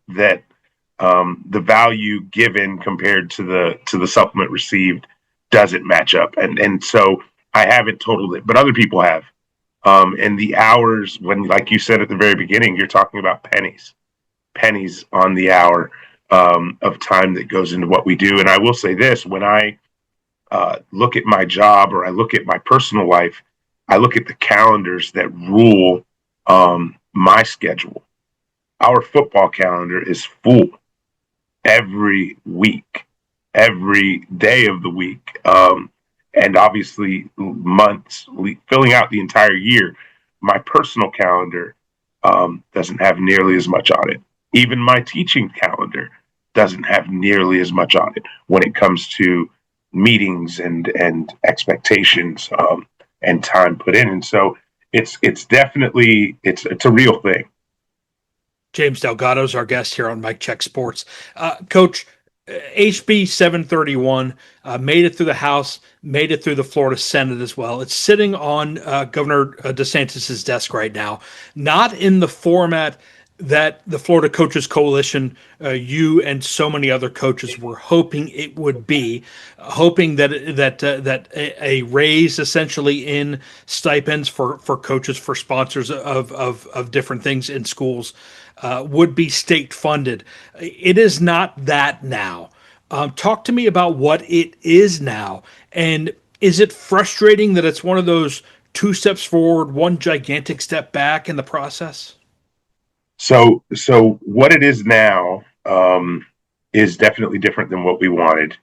the value given compared to the supplement received doesn't match up, and so I haven't totaled it, but other people have. And the hours, when, like you said at the very beginning, you're talking about pennies on the hour of time that goes into what we do. And I will say this, when I look at my job, or I look at my personal life, I look at the calendars that rule my schedule. Our football calendar is full every week, every day of the week. And obviously months, filling out the entire year. My personal calendar doesn't have nearly as much on it. Even my teaching calendar doesn't have nearly as much on it when it comes to meetings and expectations and time put in. And so it's definitely a real thing. James Delgado is our guest here on Mike Check Sports. Coach, HB 731 made it through the House, made it through the Florida Senate as well. It's sitting on Governor DeSantis's desk right now, not in the format that the Florida Coaches Coalition, you and so many other coaches were hoping it would be, hoping that a raise essentially in stipends for coaches, for sponsors of different things in schools, would be state funded. It is not that now. Talk to me about what it is now, and is it frustrating that it's one of those 2 steps forward, 1 gigantic step back in the process? So what it is now is definitely different than what we wanted.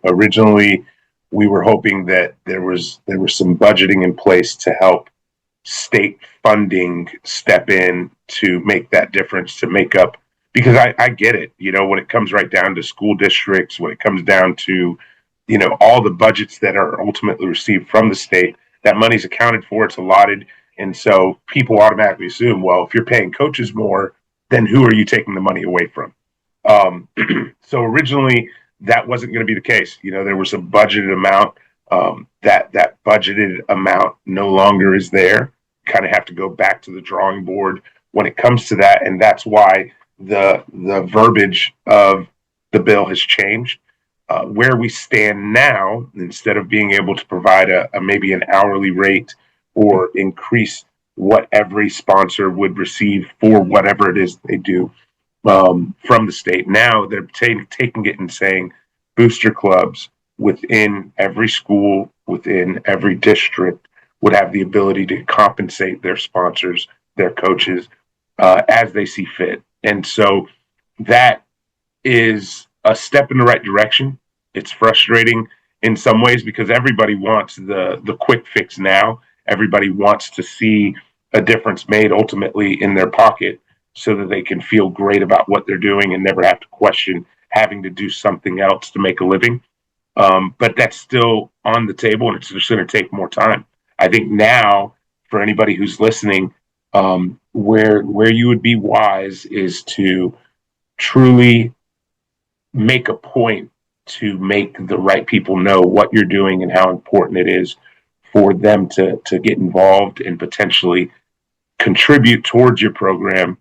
Originally we were hoping that there was some budgeting in place to help state funding step in to make that difference, to make up, because I get it. When it comes right down to school districts, when it comes down to, all the budgets that are ultimately received from the state, that money's accounted for, it's allotted. And so people automatically assume, well, if you're paying coaches more, then who are you taking the money away from? So originally that wasn't going to be the case. There was a budgeted amount. That budgeted amount no longer is there. Kind of have to go back to the drawing board when it comes to that. And that's why the verbiage of the bill has changed. Where we stand now, instead of being able to provide a maybe an hourly rate or increase what every sponsor would receive for whatever it is they do from the state, now they're taking it and saying booster clubs within every school, within every district, would have the ability to compensate their sponsors, their coaches, as they see fit. And so that is a step in the right direction. It's frustrating in some ways because everybody wants the quick fix now. Everybody wants to see a difference made ultimately in their pocket so that they can feel great about what they're doing and never have to question having to do something else to make a living. But that's still on the table, and it's just going to take more time. I think now, for anybody who's listening, where you would be wise is to truly make a point to make the right people know what you're doing and how important it is for them to get involved and potentially contribute towards your program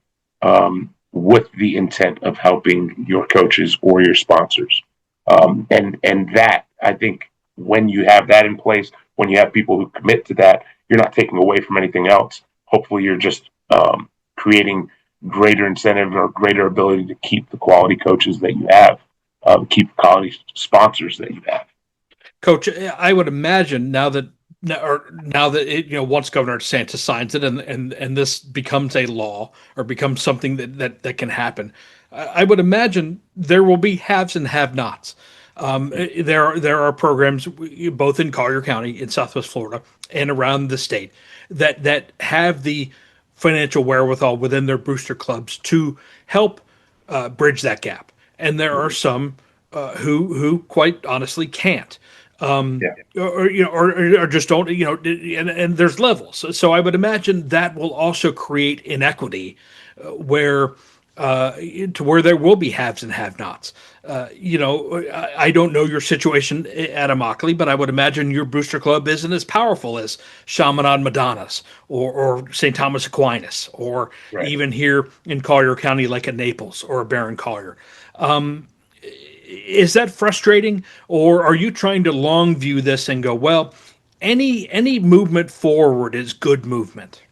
with the intent of helping your coaches or your sponsors. And that, I think, when you have that in place, when you have people who commit to that, you're not taking away from anything else. Hopefully you're just creating greater incentive or greater ability to keep the quality coaches that you have, keep quality sponsors that you have. Coach, I would imagine now that it, once Governor DeSantis signs it and this becomes a law or becomes something that can happen, I would imagine there will be haves and have-nots. There are programs both in Collier County in Southwest Florida and around the state that have the financial wherewithal within their booster clubs to help bridge that gap, and there are some who quite honestly can't. Or just don't, and there's levels. So I would imagine that will also create inequity where there will be haves and have-nots. I don't know your situation at Immokalee, but I would imagine your booster club isn't as powerful as Chaminade Madonna's or St. Thomas Aquinas, or even here in Collier County like a Naples or a Barron Collier. Is that frustrating, or are you trying to long view this and go, well, any movement forward is good movement?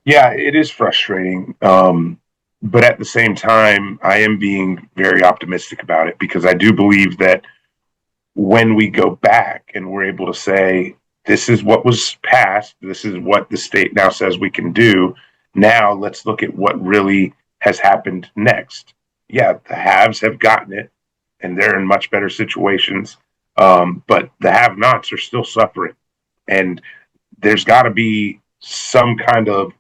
Yeah, it is frustrating. But at the same time, I am being very optimistic about it because I do believe that when we go back and we're able to say, this is what was passed, this is what the state now says we can do, now let's look at what really has happened next. Yeah, the haves have gotten it, and they're in much better situations, but the have-nots are still suffering. And there's got to be some kind of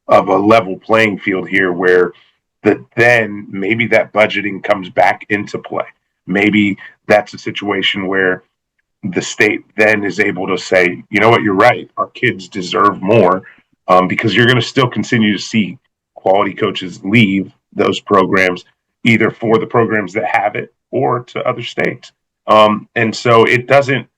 a level playing field here where then maybe that budgeting comes back into play. Maybe that's a situation where the state then is able to say, you know what, you're right, our kids deserve more, because you're going to still continue to see quality coaches leave those programs, either for the programs that have it or to other states. And so it doesn't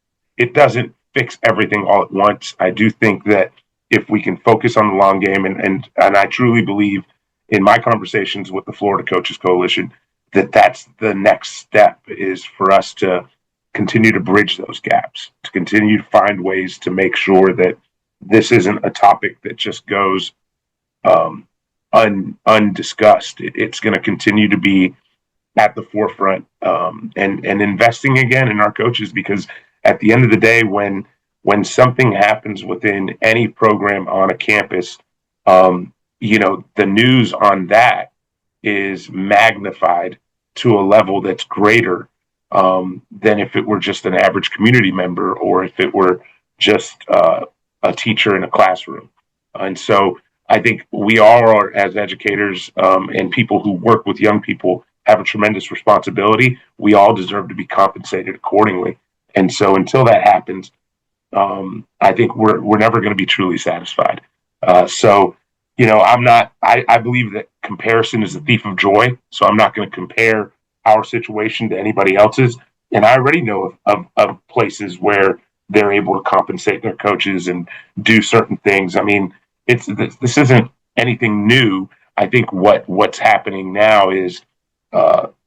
fix everything all at once. I do think that if we can focus on the long game, and I truly believe in my conversations with the Florida Coaches Coalition, that's the next step, is for us to continue to bridge those gaps, to continue to find ways to make sure that this isn't a topic that just goes undiscussed. It's going to continue to be at the forefront, and investing again in our coaches, because at the end of the day, when something happens within any program on a campus, the news on that is magnified to a level that's greater than if it were just an average community member, or if it were just a teacher in a classroom. And so I think we all are, as educators and people who work with young people, have a tremendous responsibility. We all deserve to be compensated accordingly. And so until that happens, I think we're never going to be truly satisfied. I believe that comparison is the thief of joy. So I'm not going to compare our situation to anybody else's. And I already know of places where they're able to compensate their coaches and do certain things. I mean, this isn't anything new. I think what's happening now is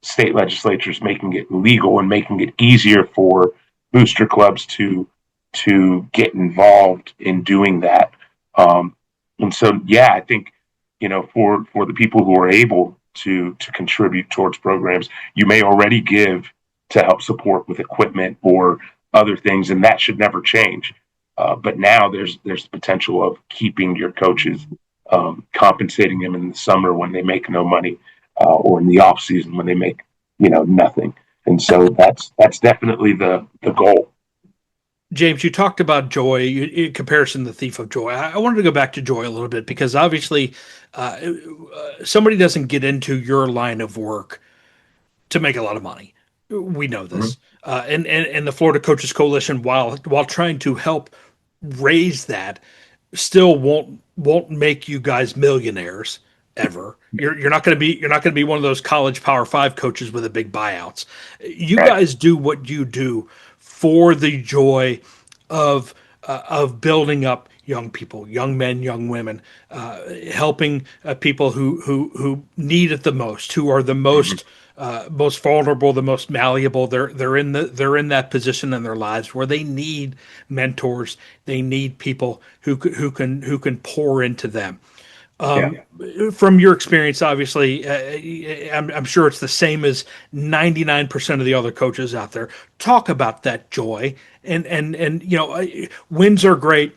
state legislatures making it legal and making it easier for booster clubs to get involved in doing that. And so, I think, for the people who are able to contribute towards programs, you may already give to help support with equipment or other things, and that should never change. But now there's the potential of keeping your coaches, compensating them in the summer when they make no money, or in the off season when they make, nothing. And so that's definitely the goal. James, you talked about joy, in comparison to the thief of joy. I wanted to go back to joy a little bit, because obviously somebody doesn't get into your line of work to make a lot of money. We know this. Mm-hmm. And the Florida Coaches Coalition, while trying to help raise that, still won't make you guys millionaires ever. You're not going to be one of those college Power 5 coaches with the big buyouts. You guys do what you do for the joy of building up young people, young men, young women, helping people who need it the most, who are the most most vulnerable, the most malleable. They're in that position in their lives where they need mentors. They need people who can pour into them. From your experience, obviously, I'm sure it's the same as 99% of the other coaches out there. Talk about that joy, and wins are great,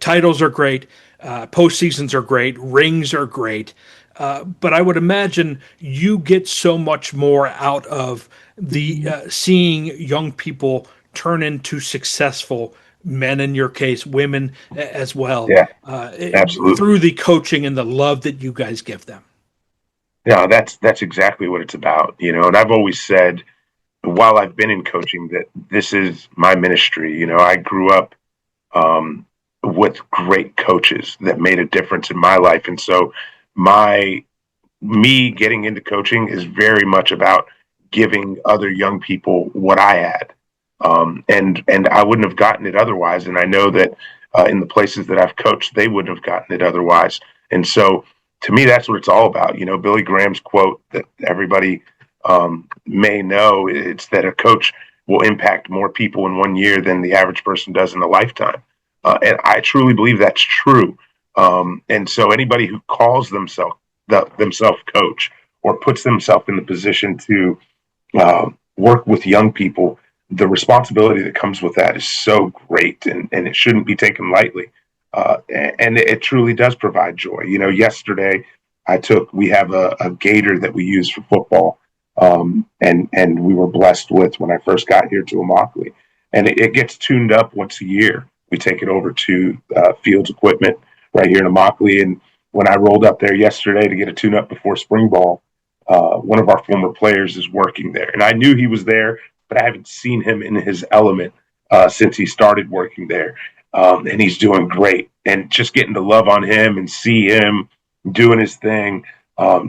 titles are great, postseasons are great, rings are great, but I would imagine you get so much more out of the seeing young people turn into successful men, in your case, women as well. Absolutely. Through the coaching and the love that you guys give them. Yeah, that's exactly what it's about. And I've always said, while I've been in coaching, that this is my ministry. I grew up with great coaches that made a difference in my life. And so me getting into coaching is very much about giving other young people what I had. And I wouldn't have gotten it otherwise. And I know that in the places that I've coached, they wouldn't have gotten it otherwise. And so to me, that's what it's all about. Billy Graham's quote that everybody may know, it's that a coach will impact more people in 1 year than the average person does in a lifetime. And I truly believe that's true. And so anybody who calls themselves coach, or puts themselves in the position to work with young people, the responsibility that comes with that is so great, and it shouldn't be taken lightly. And it truly does provide joy. Yesterday we have a gator that we use for football. And we were blessed with, when I first got here to Immokalee, and it gets tuned up once a year. We take it over to Fields Equipment right here in Immokalee. And when I rolled up there yesterday to get a tune up before spring ball, one of our former players is working there, and I knew he was there, but I haven't seen him in his element since he started working there. And he's doing great. And just getting to love on him and see him doing his thing,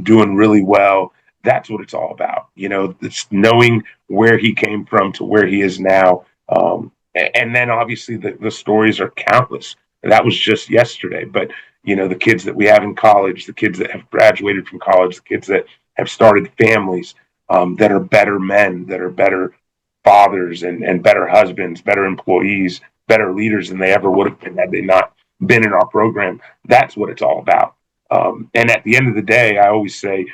doing really well, that's what it's all about. It's knowing where he came from to where he is now. And then obviously the stories are countless. That was just yesterday. But, the kids that we have in college, the kids that have graduated from college, the kids that have started families, that are better men, that are better fathers and better husbands, better employees, better leaders than they ever would have been had they not been in our program. That's what it's all about. And at the end of the day, I always say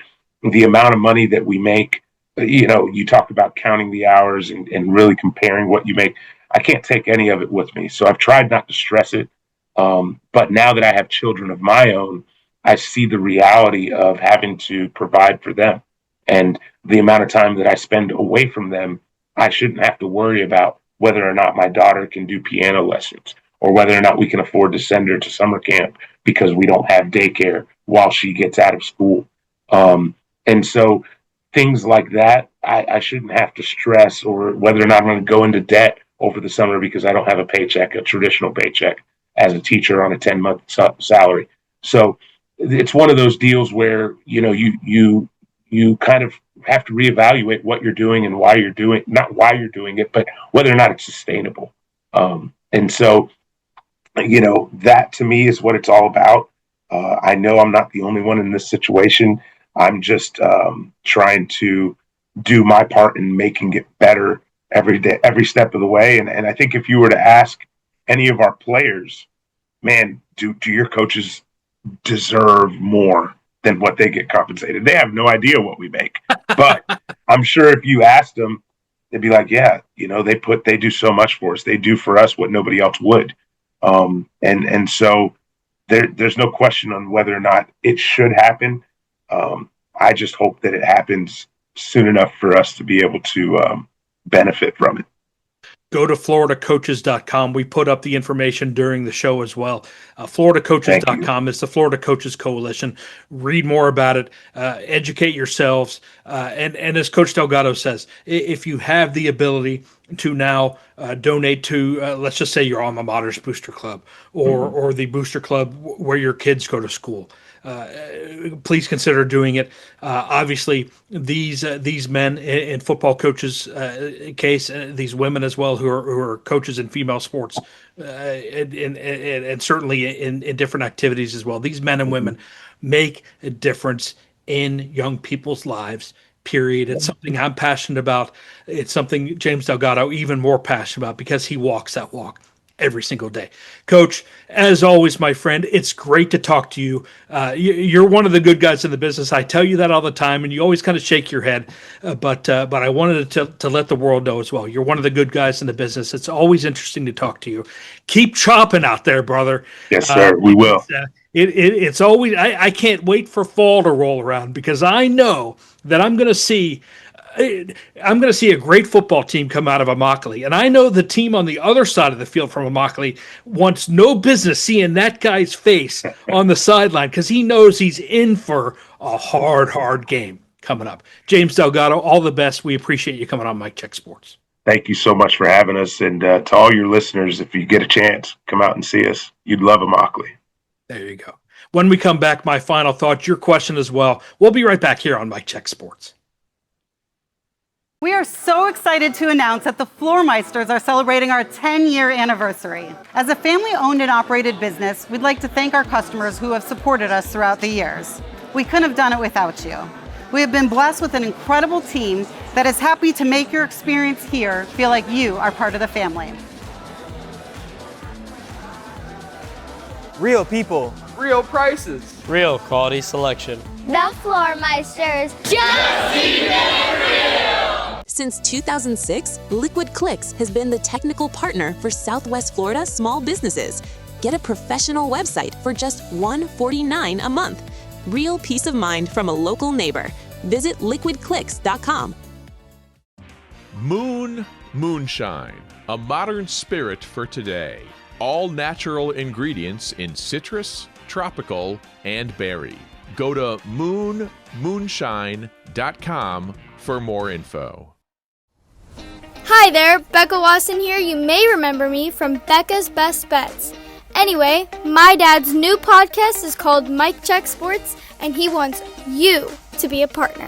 the amount of money that we make, you talk about counting the hours and really comparing what you make. I can't take any of it with me. So I've tried not to stress it. But now that I have children of my own, I see the reality of having to provide for them. And the amount of time that I spend away from them, I shouldn't have to worry about whether or not my daughter can do piano lessons or whether or not we can afford to send her to summer camp because we don't have daycare while she gets out of school. And so things like that, I shouldn't have to stress, or whether or not I'm going to go into debt over the summer because I don't have a paycheck, a traditional paycheck as a teacher on a 10-month salary. So it's one of those deals where, you kind of have to reevaluate what you're doing and why you're doing, not why you're doing it, but whether or not it's sustainable. And so, that to me is what it's all about. I know I'm not the only one in this situation. I'm just trying to do my part in making it better every day, every step of the way. And I think if you were to ask any of our players, man, do your coaches deserve more than what they get compensated? They have no idea what we make. But I'm sure if you asked them, they'd be like, yeah, they do so much for us. They do for us what nobody else would. And so there's no question on whether or not it should happen. I just hope that it happens soon enough for us to be able to benefit from it. Go to floridacoaches.com. We put up the information during the show as well. Floridacoaches.com is the Florida Coaches Coalition. Read more about it. Educate yourselves. And as Coach Delgado says, if you have the ability to now donate to, let's just say your alma mater's booster club or the booster club where your kids go to school, please consider doing it. Obviously, these men in football coaches' case, these women as well who are coaches in female sports, and certainly in different activities as well. These men and women make a difference in young people's lives. Period. It's something I'm passionate about. It's something James Delgado even more passionate about because he walks that walk every single day. Coach, as always, my friend, it's great to talk to you. You're one of the good guys in the business. I tell you that all the time, and you always kind of shake your head. But I wanted to let the world know as well. You're one of the good guys in the business. It's always interesting to talk to you. Keep chopping out there, brother. Yes, sir. We will. It's always. I can't wait for fall to roll around because I know that I'm going to see a great football team come out of Immokalee. And I know the team on the other side of the field from Immokalee wants no business seeing that guy's face on the sideline because he knows he's in for a hard game coming up. James Delgado, all the best. We appreciate you coming on Mike Check Sports. Thank you so much for having us. And to all your listeners, if you get a chance, come out and see us. You'd love Immokalee. There you go. When we come back, my final thoughts, your question as well. We'll be right back here on Mike Check Sports. We are so excited to announce that the Floor Meisters are celebrating our 10-year anniversary. As a family-owned and operated business, we'd like to thank our customers who have supported us throughout the years. We couldn't have done it without you. We have been blessed with an incredible team that is happy to make your experience here feel like you are part of the family. Real people. Real prices. Real quality selection. The Floor Meisters. Just keep it real! Since 2006, Liquid Clicks has been the technical partner for Southwest Florida small businesses. Get a professional website for just $149 a month. Real peace of mind from a local neighbor. Visit liquidclicks.com. Moonshine, a modern spirit for today. All natural ingredients in citrus, tropical, and berry. Go to moonshine.com for more info. Hi there, Becca Wasson here. You may remember me from Becca's Best Bets. Anyway, my dad's new podcast is called Mike Check Sports, and he wants you to be a partner.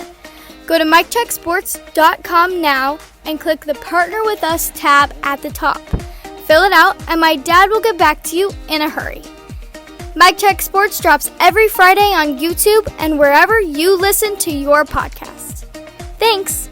Go to MikeCheckSports.com now and click the Partner with Us tab at the top. Fill it out, and my dad will get back to you in a hurry. Mike Check Sports drops every Friday on YouTube and wherever you listen to your podcast. Thanks!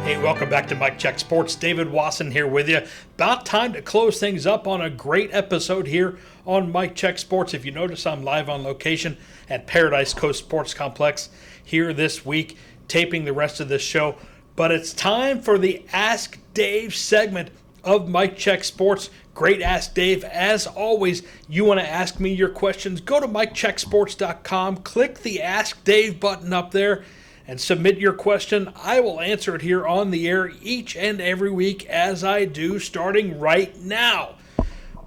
Hey, welcome back to Mike Check Sports. David Wasson here with you. About time to close things up on a great episode here on Mike Check Sports. If you notice, I'm live on location at Paradise Coast Sports Complex here this week, taping the rest of this show. But it's time for the Ask Dave segment of Mike Check Sports. Great Ask Dave. As always, you want to ask me your questions, go to MikeCheckSports.com, click the Ask Dave button up there, and submit your question. I will answer it here on the air each and every week, as I do starting right now.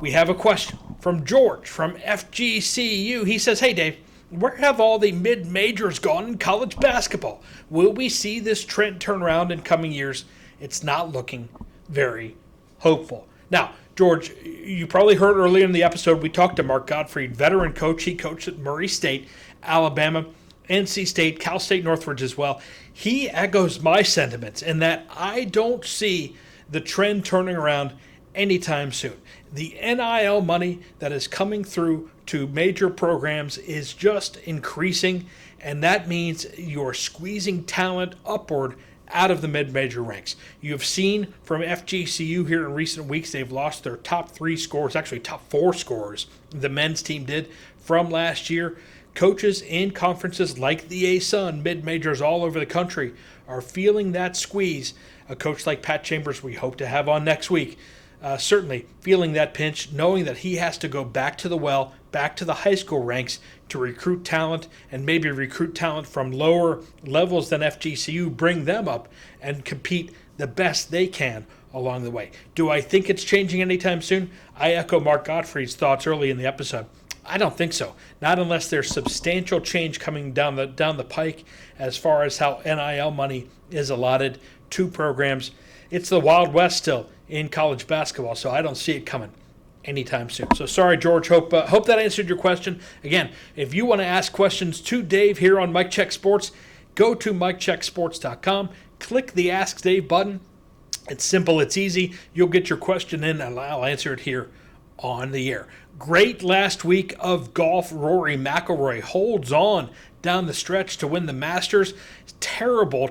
We have a question from George from FGCU. He says, hey Dave, where have all the mid-majors gone in college basketball? Will we see this trend turn around in coming years? It's not looking very hopeful. Now, George, you probably heard earlier in the episode, we talked to Mark Gottfried, veteran coach. He coached at Murray State, Alabama, NC State, Cal State-Northridge as well. He echoes my sentiments in that I don't see the trend turning around anytime soon. The NIL money that is coming through to major programs is just increasing, and that means you're squeezing talent upward out of the mid-major ranks. You've seen from FGCU here in recent weeks, they've lost their top 3 scorers, actually top 4 scorers, the men's team did from last year. Coaches in conferences like the ASUN, mid-majors all over the country, are feeling that squeeze. A coach like Pat Chambers, we hope to have on next week, certainly feeling that pinch, knowing that he has to go back to the well, back to the high school ranks to recruit talent and maybe recruit talent from lower levels than FGCU, bring them up and compete the best they can along the way. Do I think it's changing anytime soon? I echo Mark Gottfried's thoughts early in the episode. I don't think so. Not unless there's substantial change coming down the pike as far as how NIL money is allotted to programs. It's the Wild West still in college basketball, so I don't see it coming anytime soon. So sorry, George. Hope that answered your question. Again, if you want to ask questions to Dave here on Mike Check Sports, go to MikeCheckSports.com, click the Ask Dave button. It's simple. It's easy. You'll get your question in, and I'll answer it here on the air. Great last week of golf. Rory McIlroy holds on down the stretch to win the Masters. Terrible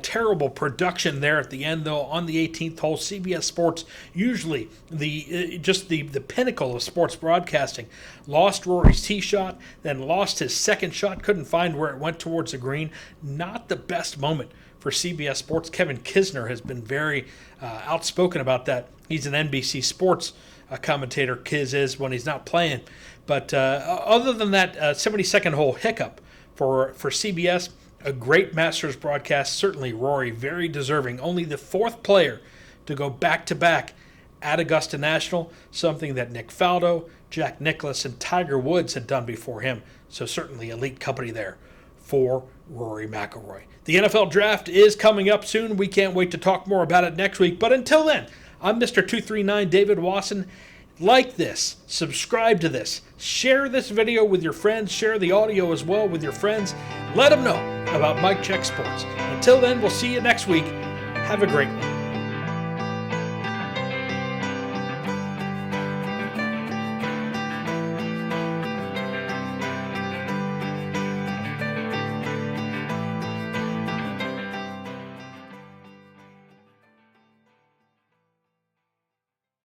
production there at the end, though, on the 18th hole. CBS Sports, usually the pinnacle of sports broadcasting, lost Rory's tee shot, then lost his second shot, couldn't find where it went towards the green. Not the best moment for CBS Sports. Kevin Kisner has been very outspoken about that. He's an NBC Sports commentator, Kiz is, when he's not playing. But other than that 72nd hole hiccup for CBS, a great Masters broadcast. Certainly Rory, very deserving. Only the 4th player to go back-to-back at Augusta National, something that Nick Faldo, Jack Nicklaus, and Tiger Woods had done before him. So certainly elite company there for Rory McIlroy. The NFL Draft is coming up soon. We can't wait to talk more about it next week. But until then, I'm Mr. 239 David Wasson. Like this, subscribe to this, share this video with your friends, share the audio as well with your friends. Let them know about Mike Check Sports. Until then, we'll see you next week. Have a great one.